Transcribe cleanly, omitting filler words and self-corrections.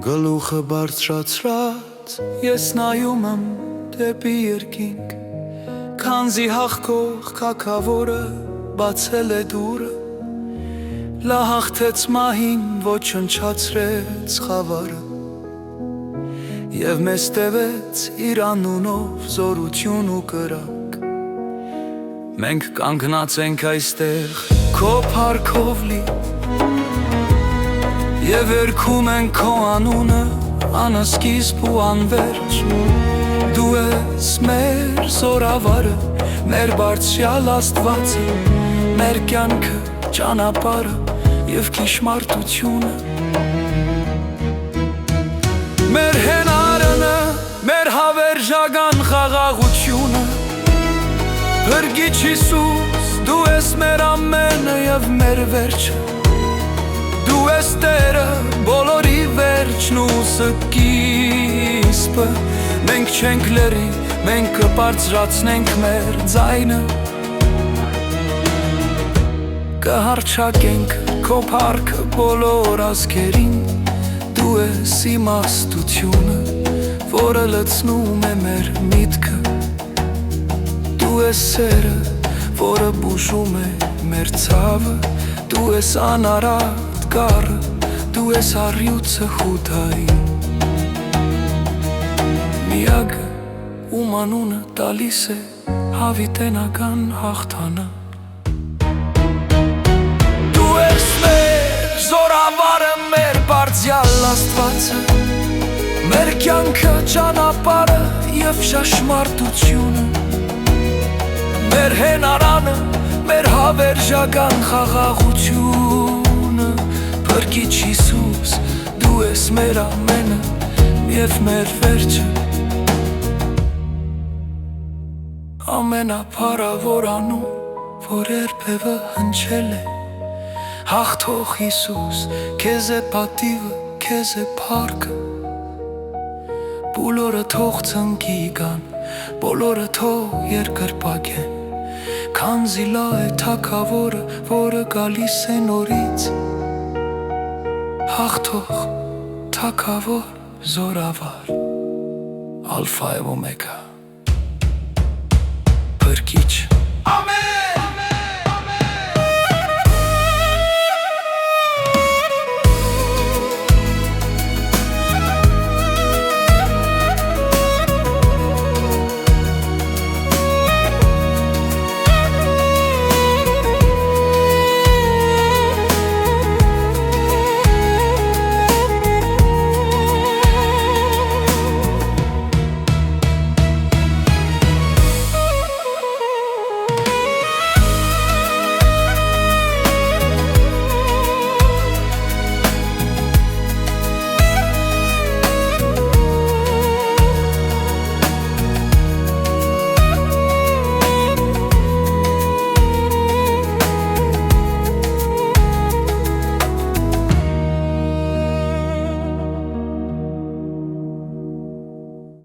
Գլուխը բարձրացրած ես նայում եմ դեպի երկինք, քանզի հաղթող թագավորը բացել է դուռը, լա հաղթեց մահին, ոչնչացրեց խավարը, և մեզ տևեց իր անունով զորություն ու կրակ։ Մենք կանգնած ենք այստեղ քո փառքով լի, և երգում ենք քո անունը անսկիզբ ու անվերջ։ Դու ես մեր զորավարը, մեր բարձրյալ Աստվածը, մեր կյանքը, ճանապարհը և ճշմարտությունը, մեր հենարանը, մեր հավերժական խաղաղությունը։ Փրկիչ Հիսուս, դու ես մեր ամենը և մեր վերջը, դու ես Տերը, բոլորի վերջն ու սկիզբը։ Մենք չենք լռի, մենք կբարձրացնենք մեր ձայնը, կհռչակենք քո փառքը բոլոր ազգերին։ Դու ես իմաստությունը, որը լցնում է մեր միտքը, դու ես սերը, որը բուժում է մեր ցավը, դու ես անարատ գառը, դու ես առյուծը խութային, միակը, ում անունը տալիս է հավիտենական հաղթանակ։ Դու ես մեր զորավարը, մեր բարձրյալ Աստվածը, մեր կյանքը, ճանապարհը և ճշմարտությունը, մեր հենարանը, մեր հավերժական խաղաղությունը։ Փրկիչ Հիսուս, դու ես մեր ամենը և մեր վերջը, ամենափառավոր անուն, որ երբևէ հնչել է։ Հաղթող Հիսուս, քեզ է պատիվը, քեզ է փառքը, բոլորը թող ծնկի գան, բոլորը թող երկրպագեն, քանզի լա է թագավորը, որը գալիս է նորից, հաղթող թագավոր զորավար, ալֆա և օմեգա, Փրկիչ